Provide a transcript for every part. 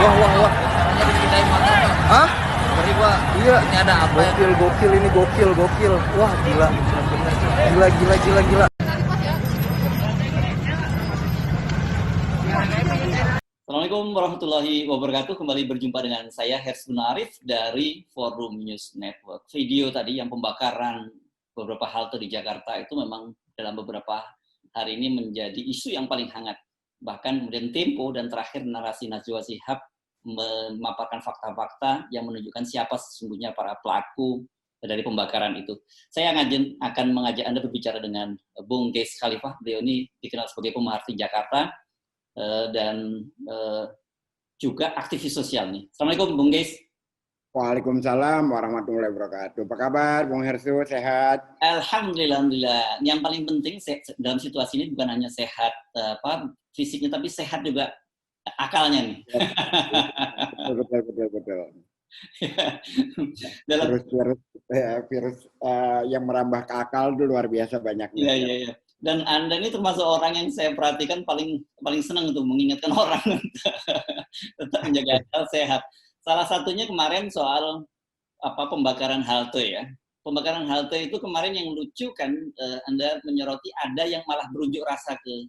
Wah, wah, wah. Hanya dipindahin motor. Hah? Beri gua. Iya. Ini ada apa ya? Gokil, gokil ini gokil, gokil. Wah, gila. Gila, gila, gila, gila. Assalamualaikum warahmatullahi wabarakatuh. Kembali berjumpa dengan saya Hersuna Arif dari Forum News Network. Video tadi yang pembakaran beberapa halte di Jakarta itu memang dalam beberapa hari ini menjadi isu yang paling hangat. Bahkan kemudian Tempo dan terakhir narasi Najwa Shihab memaparkan fakta-fakta yang menunjukkan siapa sesungguhnya para pelaku dari pembakaran itu. Saya akan mengajak Anda berbicara dengan Bung Geis Khalifah. Beliau ini dikenal sebagai pemerhati Jakarta dan juga aktivis sosial nih. Assalamualaikum Bung Geis. Waalaikumsalam warahmatullahi wabarakatuh. Apa kabar Bung Hersu, sehat? Alhamdulillah. Yang paling penting dalam situasi ini bukan hanya sehat fisiknya, tapi sehat juga akalnya nih. Betul. Virus yang merambah ke akal itu luar biasa banyaknya. Iya. Dan Anda ini termasuk orang yang saya perhatikan paling senang untuk mengingatkan orang tetap menjaga akal sehat. Salah satunya kemarin soal pembakaran halte ya. Pembakaran halte itu kemarin yang lucu kan, Anda menyoroti ada yang malah berunjuk rasa ke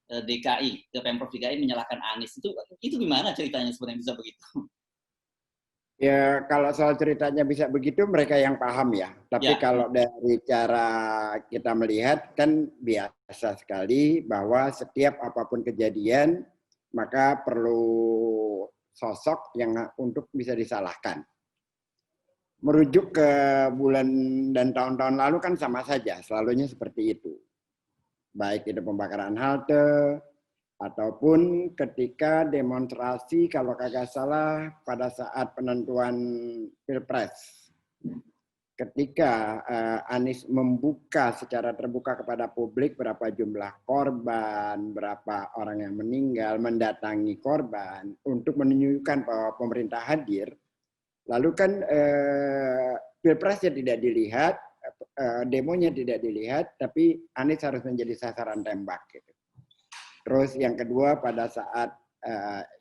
DKI, ke Pemprov DKI menyalahkan Anies. Itu gimana ceritanya sebenarnya bisa begitu? Ya, kalau soal ceritanya bisa begitu, mereka yang paham ya. Tapi kalau dari cara kita melihat, kan biasa sekali bahwa setiap apapun kejadian, maka perlu sosok yang untuk bisa disalahkan. Merujuk ke bulan dan tahun-tahun lalu kan sama saja, selalunya seperti itu. Baik itu pembakaran halte, ataupun ketika demonstrasi kalau kagak salah pada saat penentuan Pilpres. Ketika Anies membuka secara terbuka kepada publik berapa jumlah korban, berapa orang yang meninggal, mendatangi korban untuk menunjukkan bahwa pemerintah hadir. Lalu kan Pilpresnya tidak dilihat, demonya tidak dilihat, tapi Anies harus menjadi sasaran tembak gitu. Terus yang kedua pada saat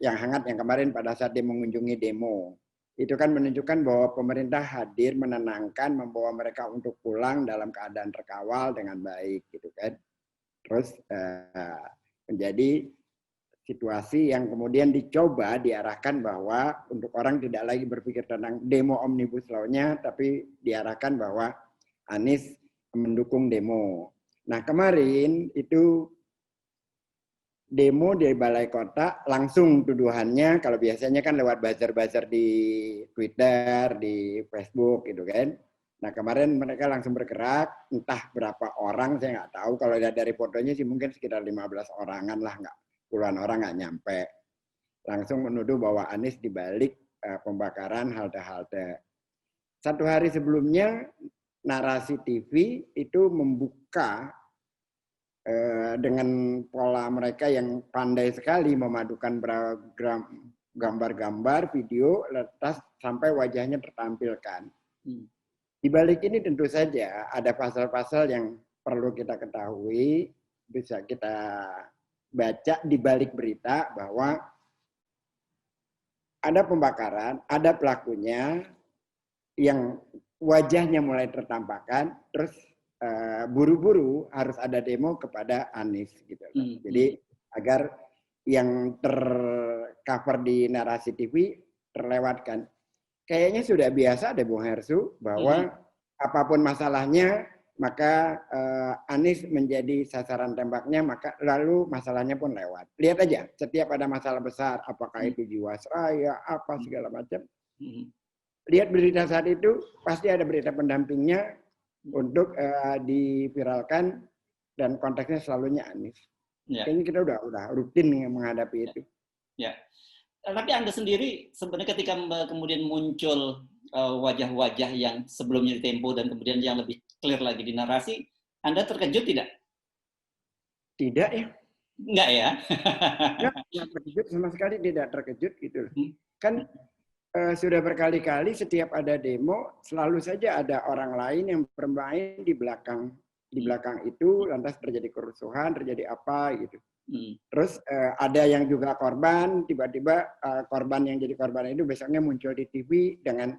yang hangat yang kemarin pada saat dia mengunjungi demo. Itu kan menunjukkan bahwa pemerintah hadir, menenangkan, membawa mereka untuk pulang dalam keadaan terkawal dengan baik gitu kan. Terus menjadi situasi yang kemudian dicoba diarahkan bahwa untuk orang tidak lagi berpikir tentang demo Omnibus Law-nya, tapi diarahkan bahwa Anies mendukung demo. Nah kemarin itu demo di Balai Kota, langsung tuduhannya, kalau biasanya kan lewat buzzer-buzzer di Twitter, di Facebook gitu kan. Nah kemarin mereka langsung bergerak, entah berapa orang, saya nggak tahu, kalau lihat dari fotonya sih mungkin sekitar 15 orangan lah, nggak puluhan orang nggak nyampe. Langsung menuduh bahwa Anies dibalik pembakaran halte-halte. Satu hari sebelumnya, Narasi TV itu membuka dengan pola mereka yang pandai sekali memadukan gambar-gambar, video, letas sampai wajahnya tertampilkan. Di balik ini tentu saja ada pasal-pasal yang perlu kita ketahui, bisa kita baca di balik berita bahwa ada pembakaran, ada pelakunya yang wajahnya mulai tertampakkan, terus buru-buru harus ada demo kepada Anies gitu. Jadi agar yang tercover di Narasi TV terlewatkan. Kayaknya sudah biasa deh Bung Hersu bahwa apapun masalahnya maka Anies menjadi sasaran tembaknya, maka lalu masalahnya pun lewat. Lihat aja, setiap ada masalah besar, apakah itu Jiwasraya, apa segala macam. Lihat berita saat itu, pasti ada berita pendampingnya untuk diviralkan dan konteksnya selalunya Anies. Kayaknya kita udah rutin menghadapi itu. Ya. Tapi Anda sendiri sebenarnya ketika kemudian muncul wajah-wajah yang sebelumnya di Tempo dan kemudian yang lebih clear lagi di Narasi, Anda terkejut tidak? Tidak ya. Enggak ya? Tidak terkejut, sama sekali tidak terkejut gitu. Kan sudah berkali-kali setiap ada demo selalu saja ada orang lain yang bermain di belakang di belakang itu lantas terjadi kerusuhan, terjadi apa gitu. Hmm. Terus ada yang juga korban, tiba-tiba korban yang jadi korban itu besoknya muncul di TV dengan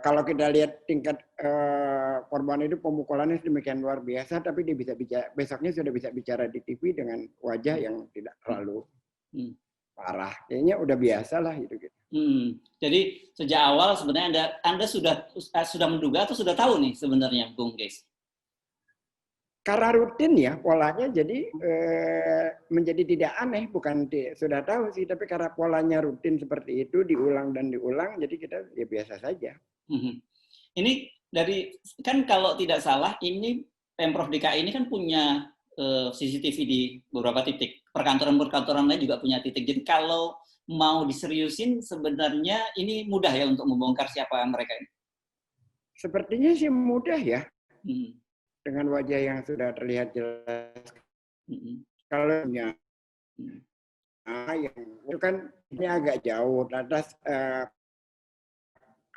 kalau kita lihat tingkat korban itu pemukulannya demikian luar biasa, tapi dia bisa bicara, besoknya sudah bisa bicara di TV dengan wajah yang tidak terlalu parah. Kayaknya udah biasa lah gitu. Jadi sejak awal sebenarnya Anda sudah menduga atau sudah tahu nih sebenarnya, Bung Geis? Karena rutin ya polanya, jadi menjadi tidak aneh, bukan sudah tahu sih, tapi karena polanya rutin seperti itu, diulang dan diulang, jadi kita ya biasa saja. Ini kan kalau tidak salah, ini Pemprov DKI ini kan punya CCTV di beberapa titik. Perkantoran-perkantoran lain juga punya titik. Jadi kalau mau diseriusin, sebenarnya ini mudah ya untuk membongkar siapa mereka ini? Sepertinya sih mudah ya. Dengan wajah yang sudah terlihat jelas. Kalau yang itu kan ini agak jauh, lantas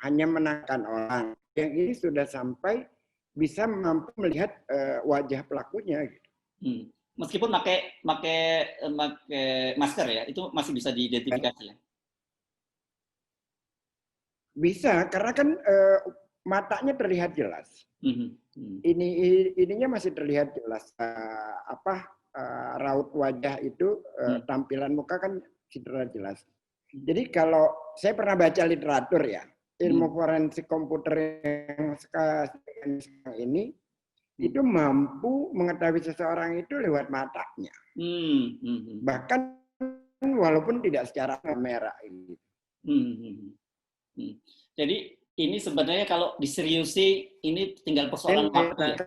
hanya menangkan orang. Yang ini sudah sampai bisa mampu melihat wajah pelakunya. Gitu. Meskipun pakai masker ya, itu masih bisa diidentifikasi ya? Bisa, karena kan matanya terlihat jelas. Ininya masih terlihat jelas. Raut wajah itu, tampilan muka kan terlihat jelas. Jadi kalau saya pernah baca literatur ya, ilmu forensik komputer yang sekarang ini itu mampu mengetahui seseorang itu lewat matanya. Bahkan walaupun tidak secara kamera ini. Jadi ini sebenarnya kalau diseriusi ini tinggal persoalan waktu ya.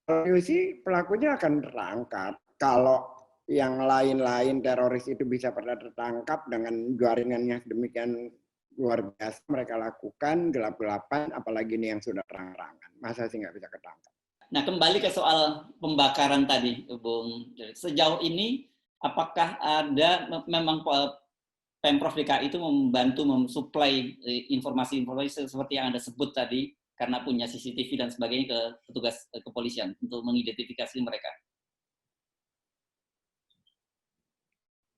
Seriusi pelakunya akan tertangkap. Kalau yang lain-lain teroris itu bisa pernah tertangkap dengan jaringan yang sedemikian luar biasa mereka lakukan, gelap-gelapan, apalagi ini yang sudah terang-terangan. Masa sih nggak bisa ketangkap? Nah, kembali ke soal pembakaran tadi, Bung. Sejauh ini, apakah ada memang Pemprov DKI itu membantu mensuplai informasi-informasi seperti yang Anda sebut tadi, karena punya CCTV dan sebagainya ke petugas kepolisian untuk mengidentifikasi mereka?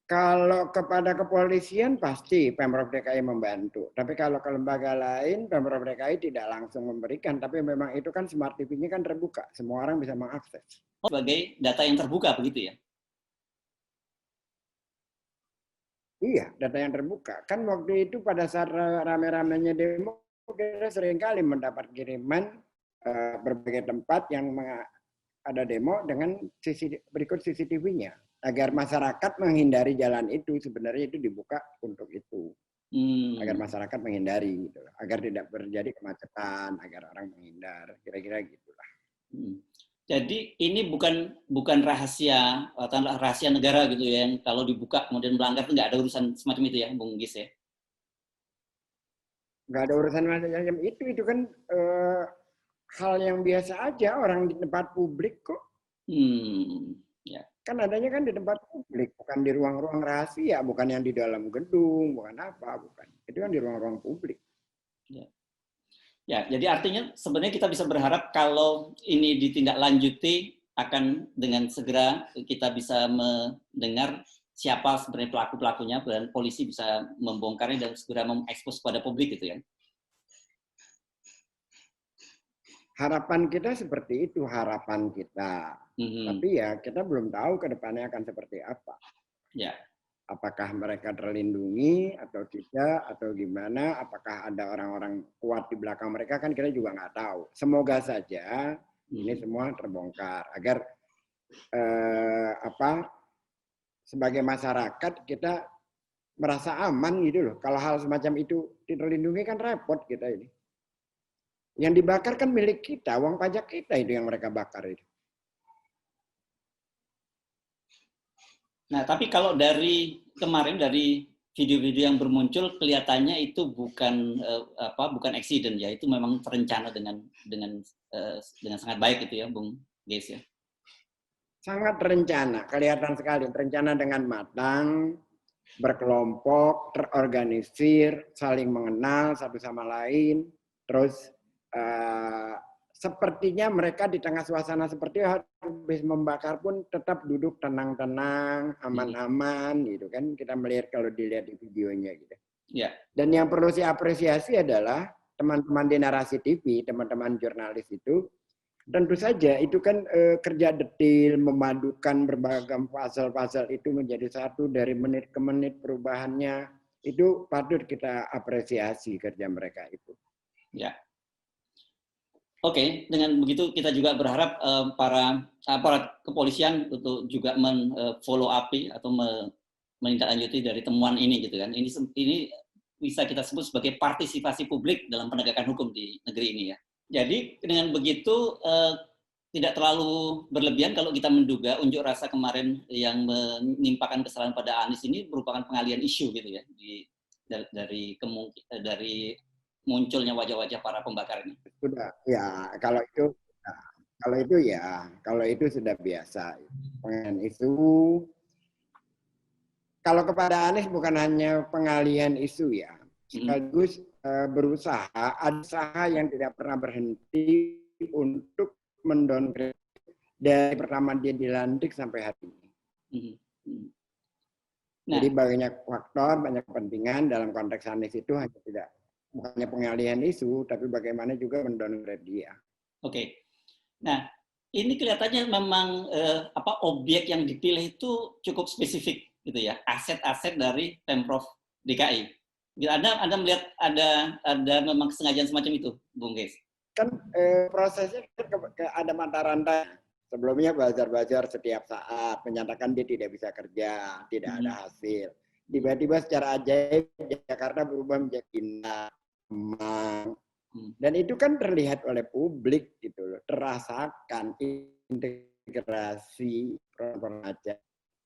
Kalau kepada kepolisian pasti Pemprov DKI membantu. Tapi kalau ke lembaga lain, Pemprov DKI tidak langsung memberikan. Tapi memang itu kan Smart TV-nya kan terbuka. Semua orang bisa mengakses. Sebagai data yang terbuka begitu ya? Iya, data yang terbuka. Kan waktu itu pada saat rame-ramenya demo, kita seringkali mendapat kiriman berbagai tempat yang ada demo dengan berikut CCTV-nya. Agar masyarakat menghindari jalan itu, sebenarnya itu dibuka untuk itu. Agar masyarakat menghindari, gitu. Agar tidak terjadi kemacetan, agar orang menghindar, kira-kira gitulah. Jadi ini bukan rahasia negara gitu ya, yang kalau dibuka kemudian melanggar itu nggak ada urusan semacam itu ya, Bung Gis ya? Nggak ada urusan macam itu kan hal yang biasa aja, orang di tempat publik kok. Ya. Kan adanya kan di tempat publik, bukan di ruang-ruang rahasia, bukan yang di dalam gedung, bukan apa, bukan. Itu kan di ruang-ruang publik. Ya, jadi artinya sebenarnya kita bisa berharap kalau ini ditindaklanjuti akan dengan segera kita bisa mendengar siapa sebenarnya pelaku-pelakunya dan polisi bisa membongkarnya dan segera mengekspos kepada publik gitu ya. Harapan kita seperti itu, harapan kita. Tapi ya kita belum tahu ke depannya akan seperti apa. Ya. Apakah mereka terlindungi atau tidak, atau gimana, apakah ada orang-orang kuat di belakang mereka, kan kita juga nggak tahu. Semoga saja ini semua terbongkar, agar sebagai masyarakat kita merasa aman gitu loh. Kalau hal semacam itu terlindungi kan repot kita ini. Yang dibakar kan milik kita, uang pajak kita itu yang mereka bakar itu. Nah, tapi kalau dari kemarin dari video-video yang bermuncul kelihatannya itu bukan accident ya, itu memang terencana dengan sangat baik itu ya, Bung Geis ya. Sangat terencana, kelihatan sekali terencana dengan matang, berkelompok, terorganisir, saling mengenal satu sama lain, terus sepertinya mereka di tengah suasana seperti habis membakar pun tetap duduk tenang-tenang, aman-aman gitu kan. Kita melihat kalau dilihat di videonya gitu. Ya. Dan yang perlu saya apresiasi adalah teman-teman di Narasi TV, teman-teman jurnalis itu, tentu saja itu kan kerja detail, memadukan berbagai pasal-pasal itu menjadi satu dari menit ke menit perubahannya. Itu patut kita apresiasi kerja mereka itu. Ya. Oke, dengan begitu kita juga berharap para aparat kepolisian untuk juga follow up atau menindaklanjuti dari temuan ini gitu kan. Ini bisa kita sebut sebagai partisipasi publik dalam penegakan hukum di negeri ini ya. Jadi dengan begitu tidak terlalu berlebihan kalau kita menduga unjuk rasa kemarin yang menimpakan kesalahan pada Anies ini merupakan pengalihan isu gitu ya dari munculnya wajah-wajah para pembakar ini. Sudah ya, kalau itu sudah biasa. Pengalihan isu. Kalau kepada Anies bukan hanya pengalihan isu ya, sekaligus berusaha, ada usaha yang tidak pernah berhenti untuk mendowngrade dari pertama dia dilantik sampai hari ini. Nah, jadi banyak faktor, banyak kepentingan dalam konteks Anies itu hanya bukannya pengalihan isu, tapi bagaimana juga mendowngrade dia. Oke. Nah, ini kelihatannya memang objek yang dipilih itu cukup spesifik gitu ya, aset-aset dari Pemprov DKI. Anda melihat ada memang kesengajaan semacam itu, Bung Geis? Kan prosesnya ada mata rantai. Sebelumnya bazar-bazar setiap saat menyatakan dia tidak bisa kerja, tidak ada hasil. Tiba-tiba secara ajaib Jakarta berubah menjadi indah, Kemang. Dan itu kan terlihat oleh publik gitu loh, terasakan integrasi remaja.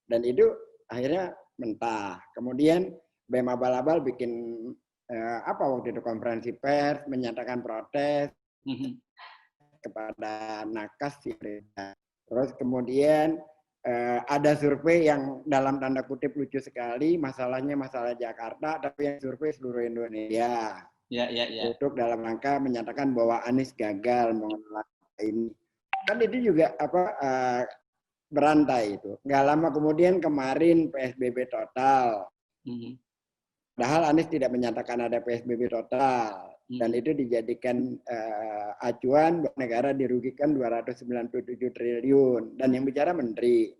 Dan itu akhirnya mentah. Kemudian BEM Abal-Abal bikin waktu itu konferensi pers menyatakan protes kepada Nakas. Terus kemudian ada survei yang dalam tanda kutip lucu sekali, masalahnya masalah Jakarta, tapi yang survei seluruh Indonesia. Ya. Untuk dalam rangka menyatakan bahwa Anies gagal mengelola ini. Kan itu juga berantai itu. Nggak lama kemudian kemarin PSBB total. Padahal Anies tidak menyatakan ada PSBB total. Dan itu dijadikan acuan bahwa negara dirugikan 297 triliun. Dan yang bicara menteri.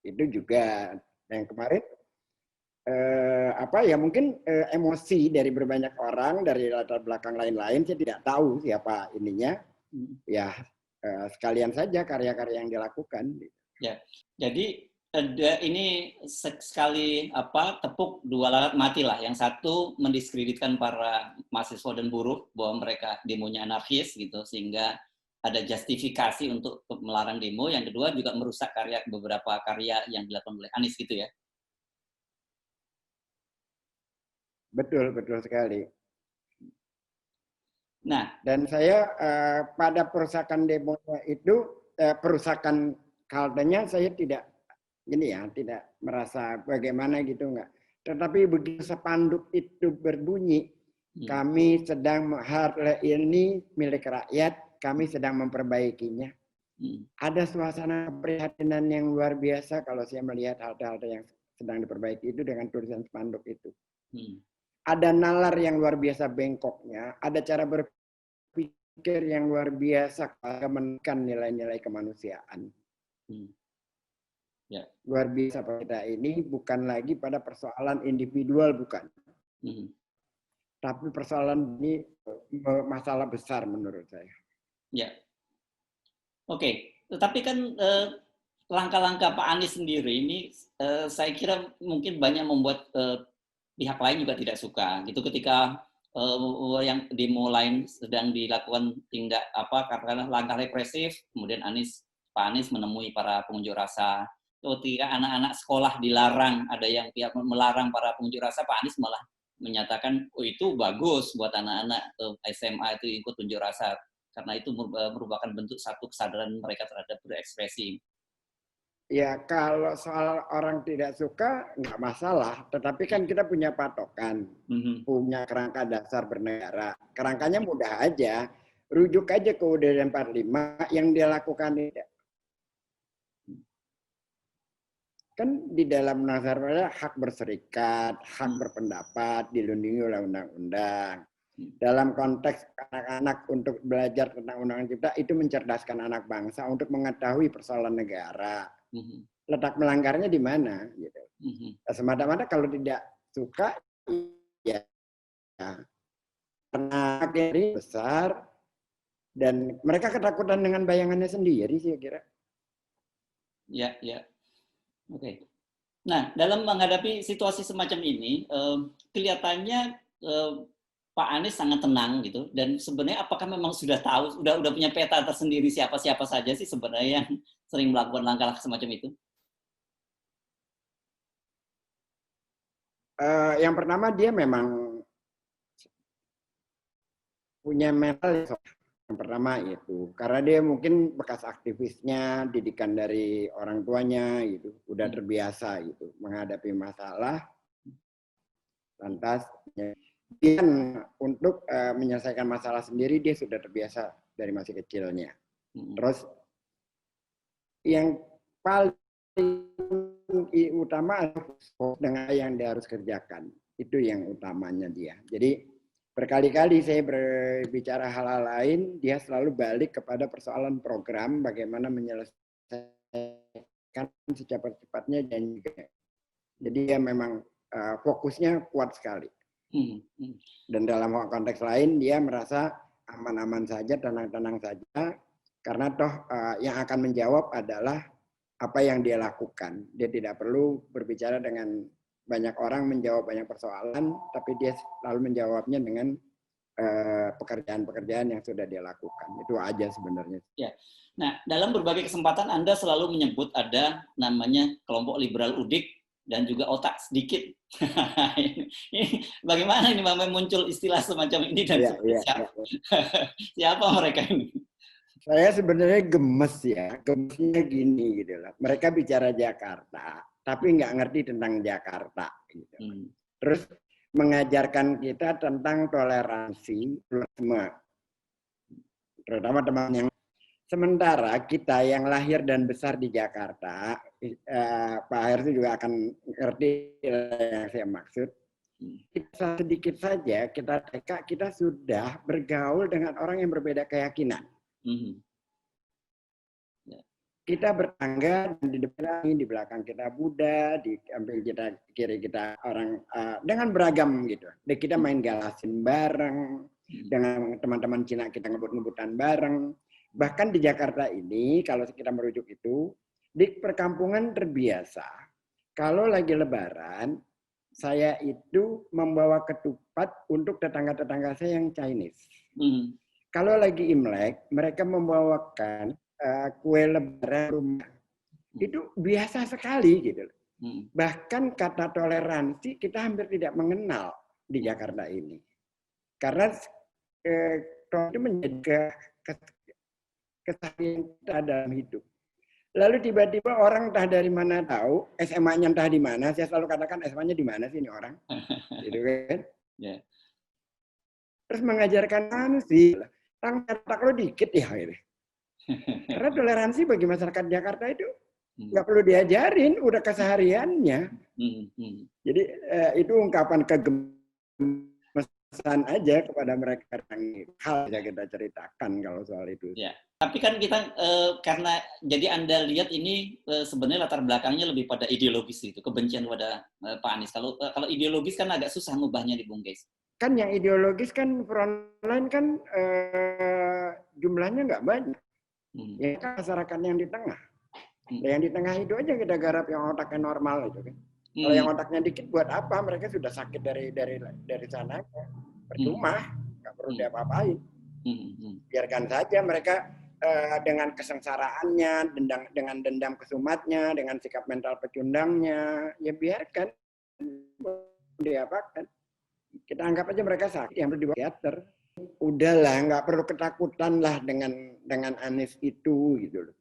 Itu juga. Yang kemarin mungkin emosi dari berbanyak orang dari latar belakang lain-lain, saya tidak tahu siapa ininya. Ya sekalian saja karya-karya yang dilakukan. Ya, jadi ini sekali tepuk dua lalat mati lah. Yang satu mendiskreditkan para mahasiswa dan buruh bahwa mereka demonya anarkis gitu, sehingga ada justifikasi untuk melarang demo. Yang kedua juga merusak beberapa karya yang dilakukan oleh Anies gitu ya. Betul sekali. Nah, dan saya pada perusakan demonya itu, perusakan kaltenya saya tidak merasa bagaimana gitu enggak. Tetapi begitu spanduk itu berbunyi, kami sedang ini milik rakyat, kami sedang memperbaikinya. Ada suasana keprihatinan yang luar biasa kalau saya melihat halte-halte yang sedang diperbaiki itu dengan tulisan spanduk itu. Ada nalar yang luar biasa bengkoknya, ada cara berpikir yang luar biasa menekan nilai-nilai kemanusiaan. Ya. Luar biasa kita ini bukan lagi pada persoalan individual, bukan. Tapi persoalan ini masalah besar menurut saya. Ya. Oke, tetapi kan langkah-langkah Pak Anies sendiri ini saya kira mungkin banyak membuat pihak lain juga tidak suka gitu ketika yang demo lain sedang dilakukan karena langkah represif, kemudian Pak Anies menemui para pengunjuk rasa. Ketika anak-anak sekolah dilarang, ada yang pihak melarang para pengunjuk rasa, Pak Anies malah menyatakan itu bagus buat anak-anak SMA itu ikut unjuk rasa karena itu merupakan bentuk satu kesadaran mereka terhadap berekspresi. Ya, kalau soal orang tidak suka nggak masalah, tetapi kan kita punya patokan, punya kerangka dasar bernegara. Kerangkanya mudah aja. Rujuk aja ke UUD 45 yang dia lakukan itu. Kan di dalam Undang-Undang hak berserikat, hak berpendapat dilindungi oleh undang-undang. Dalam konteks anak-anak untuk belajar tentang undang-undang cipta itu mencerdaskan anak bangsa untuk mengetahui persoalan negara. Letak melanggarnya di mana? Gitu. Semata-mata kalau tidak suka, ya karena akhirnya besar dan mereka ketakutan dengan bayangannya sendiri sih, saya kira. Ya, ya. Oke. Nah, dalam menghadapi situasi semacam ini, kelihatannya Pak Anies sangat tenang gitu. Dan sebenarnya apakah memang sudah tahu, sudah punya peta tersendiri siapa-siapa saja sih sebenarnya yang sering melakukan langkah-langkah semacam itu? Yang pertama dia memang punya mental yang pertama itu karena dia mungkin bekas aktivisnya, didikan dari orang tuanya gitu, udah terbiasa gitu menghadapi masalah, lantas untuk menyelesaikan masalah sendiri dia sudah terbiasa dari masih kecilnya. Terus yang paling utama adalah dengan yang dia harus kerjakan, itu yang utamanya dia. Jadi berkali-kali saya berbicara hal-hal lain, dia selalu balik kepada persoalan program, bagaimana menyelesaikan secepat-cepatnya dan juga. Jadi dia memang fokusnya kuat sekali. Dan dalam konteks lain dia merasa aman-aman saja, tenang-tenang saja, karena toh yang akan menjawab adalah apa yang dia lakukan. Dia tidak perlu berbicara dengan banyak orang, menjawab banyak persoalan, tapi dia selalu menjawabnya dengan pekerjaan-pekerjaan yang sudah dia lakukan. Itu aja sebenarnya. Ya. Nah, dalam berbagai kesempatan Anda selalu menyebut ada namanya kelompok liberal udik dan juga otak sedikit. Bagaimana ini muncul istilah semacam ini dan siapa mereka ini? Saya sebenarnya gemes ya, gemesnya gini gitu lah. Mereka bicara Jakarta, tapi nggak ngerti tentang Jakarta. Gitu. Terus mengajarkan kita tentang toleransi, pluralisme, terutama teman yang. Sementara kita yang lahir dan besar di Jakarta, Pak Hersu juga akan ngerti yang saya maksud. Kita sedikit saja kita sudah bergaul dengan orang yang berbeda keyakinan. Kita bertangga dan di depan, di belakang kita Buddha, di samping kita kiri kita orang dengan beragam gitu. Dan kita main galasin bareng dengan teman-teman Cina, kita ngebut-ngebutan bareng. Bahkan di Jakarta ini kalau kita merujuk itu di perkampungan terbiasa. Kalau lagi Lebaran, saya itu membawa ketupat untuk tetangga-tetangga saya yang Chinese. Kalau lagi Imlek, mereka membawakan kue Lebaran rumah. Itu biasa sekali gitu. Bahkan kata toleransi kita hampir tidak mengenal di Jakarta ini. Karena itu menjadi keseharian kita dalam hidup. Lalu tiba-tiba orang entah dari mana tahu, SMA-nya entah di mana, saya selalu katakan SMA-nya di mana sih ini orang. Gitu kan? Yeah. Terus mengajarkan sih, tak lo dikit ya gitu. Karena toleransi bagi masyarakat Jakarta itu nggak perlu diajarin, udah kesehariannya. Jadi itu ungkapan kegemesan aja kepada mereka yang hal yang kita ceritakan kalau soal itu. Ya. Tapi kan kita karena jadi Anda lihat ini sebenarnya latar belakangnya lebih pada ideologis itu, kebencian pada Pak Anies. Kalau ideologis kan agak susah ngubahnya di Bung Geis. Kan yang ideologis kan frontline kan jumlahnya nggak banyak. Ya kan masyarakat yang di tengah. Yang di tengah itu aja kita garap yang otaknya normal itu kan. Kalau yang otaknya dikit buat apa? Mereka sudah sakit dari sana. Percuma, nggak perlu diapa-apain. Biarkan saja mereka dengan kesengsaraannya, dengan dendam kesumatnya, dengan sikap mental pecundangnya, ya biarkan diapakan. Kita anggap aja mereka sakit yang perlu dibawa teater. Udahlah, nggak perlu ketakutan lah dengan Anies itu gitu loh.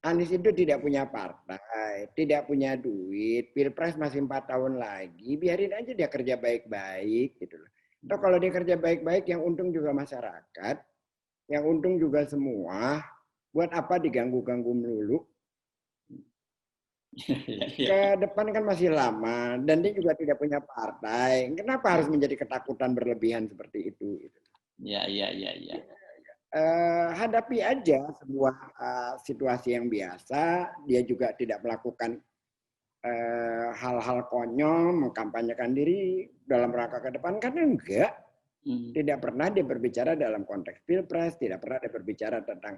Anies itu tidak punya partai, tidak punya duit, pilpres masih 4 tahun lagi, biarin aja dia kerja baik-baik gitu loh. Atau kalau dia kerja baik-baik, yang untung juga masyarakat, yang untung juga semua. Buat apa diganggu-ganggu melulu? Ke depan kan masih lama, dan dia juga tidak punya partai. Kenapa harus menjadi ketakutan berlebihan seperti itu? Ya. Hadapi aja sebuah situasi yang biasa. Dia juga tidak melakukan hal-hal konyol, mengkampanyekan diri dalam rangka ke depan, karena enggak. Tidak pernah dia berbicara dalam konteks pilpres, tidak pernah dia berbicara tentang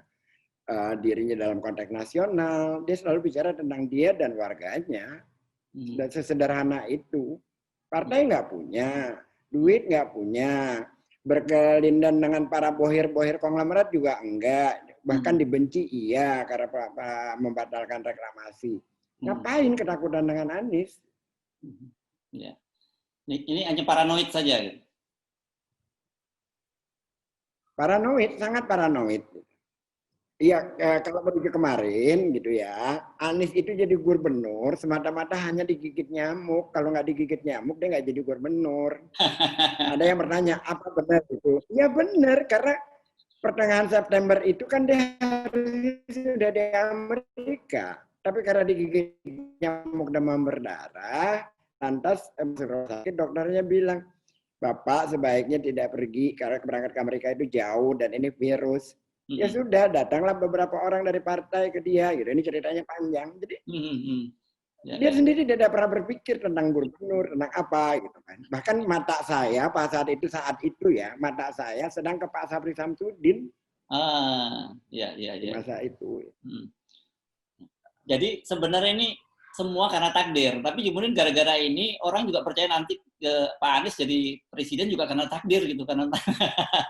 dirinya dalam konteks nasional. Dia selalu bicara tentang dia dan warganya. Dan sesederhana itu. Partai nggak punya, duit nggak punya, berkelindan dengan para bohir-bohir konglomerat juga enggak. Bahkan dibenci iya karena membatalkan reklamasi. Ngapain ketakutan dengan Anies? Ya. Ini hanya paranoid saja. Gitu. Paranoid, sangat paranoid. Iya, kalau menuju kemarin gitu ya, Anies itu jadi gubernur semata-mata hanya digigit nyamuk. Kalau nggak digigit nyamuk, dia nggak jadi gubernur. Ada yang bertanya, apa benar itu? Ya benar, karena pertengahan September itu kan dia harus sudah di Amerika. Tapi karena digigit nyamuk demam berdarah, lantas sakit, dokternya bilang, Bapak sebaiknya tidak pergi karena berangkat ke Amerika itu jauh dan ini virus. Ya sudah, datanglah beberapa orang dari partai ke dia. Gitu. Ini ceritanya panjang. Jadi dia sendiri tidak pernah berpikir tentang gubernur, tentang apa gitu kan. Bahkan mata saya pada saat itu ya, mata saya sedang ke Pak Sapri Samsudin. Ya. Masa itu. Jadi sebenarnya ini semua karena takdir. Tapi kemudian gara-gara ini orang juga percaya nanti Pak Anies jadi presiden juga karena takdir gitu, karena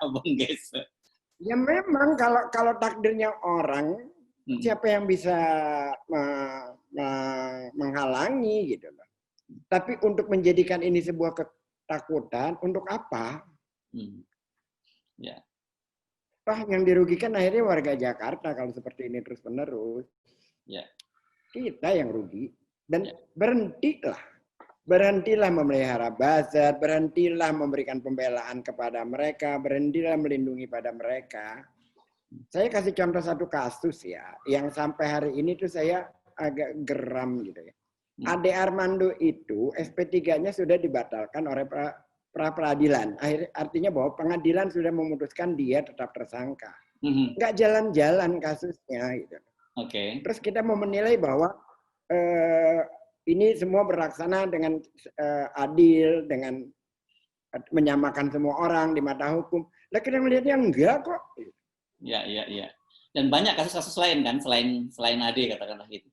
Bung Ges. Ya memang kalau takdirnya orang, siapa yang bisa menghalangi gitu loh. Tapi untuk menjadikan ini sebuah ketakutan, untuk apa? Ya. Toh yang dirugikan akhirnya warga Jakarta kalau seperti ini terus-menerus. Ya. Kita yang rugi. Dan berhentilah memelihara buzzer, berhentilah memberikan pembelaan kepada mereka, berhentilah melindungi pada mereka. Saya kasih contoh satu kasus ya, yang sampai hari ini tuh saya agak geram gitu ya. Ade Armando itu SP3-nya sudah dibatalkan oleh pra peradilan. Artinya bahwa pengadilan sudah memutuskan dia tetap tersangka. Nggak jalan-jalan kasusnya gitu. Terus kita mau menilai bahwa ini semua berlaksana dengan adil, dengan menyamakan semua orang di mata hukum. Lah kita melihatnya enggak kok. Ya. Dan banyak kasus-kasus lain kan selain AD katakanlah gitu.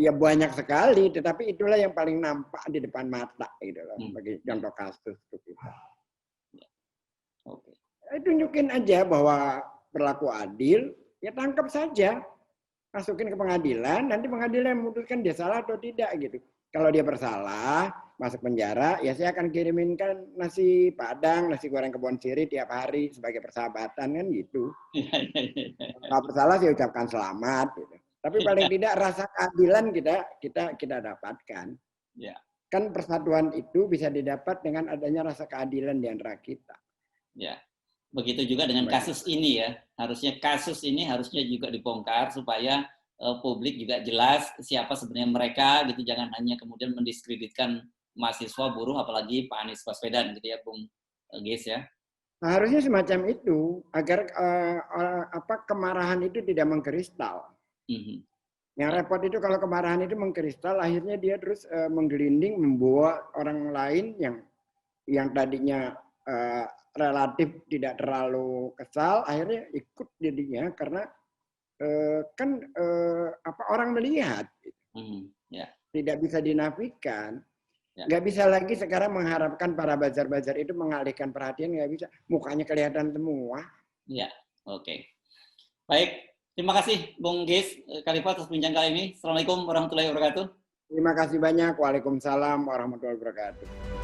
Ya banyak sekali, tetapi itulah yang paling nampak di depan mata gitu loh, bagi contoh kasus untuk kita. Tunjukin aja bahwa berlaku adil, ya tangkap saja. Masukin ke pengadilan, nanti pengadilan memutuskan dia salah atau tidak gitu. Kalau dia bersalah, masuk penjara, ya saya akan kiriminkan nasi Padang, nasi goreng Kebon Siri tiap hari sebagai persahabatan kan gitu. Kalau bersalah saya ucapkan selamat gitu. Tapi paling tidak rasa keadilan kita dapatkan. Kan persatuan itu bisa didapat dengan adanya rasa keadilan di antara kita. Ya. Begitu juga dengan kasus ini ya. Harusnya kasus ini juga dibongkar supaya publik juga jelas siapa sebenarnya mereka gitu. Jangan hanya kemudian mendiskreditkan mahasiswa, buruh, apalagi Pak Anies Baswedan gitu ya, Bung Ges ya. Nah, harusnya semacam itu agar kemarahan itu tidak mengkristal. Yang repot itu kalau kemarahan itu mengkristal, akhirnya dia terus menggelinding, membawa orang lain yang tadinya relatif tidak terlalu kesal, akhirnya ikut jadinya karena orang melihat, tidak bisa dinafikan, nggak bisa lagi sekarang mengharapkan para buzzer-buzzer itu mengalihkan perhatian, nggak bisa, mukanya kelihatan semua. Ya, oke. Baik, terima kasih Bung Ges Khalifah atas bincang kali ini. Assalamualaikum warahmatullahi wabarakatuh. Terima kasih banyak. Waalaikumsalam warahmatullahi wabarakatuh.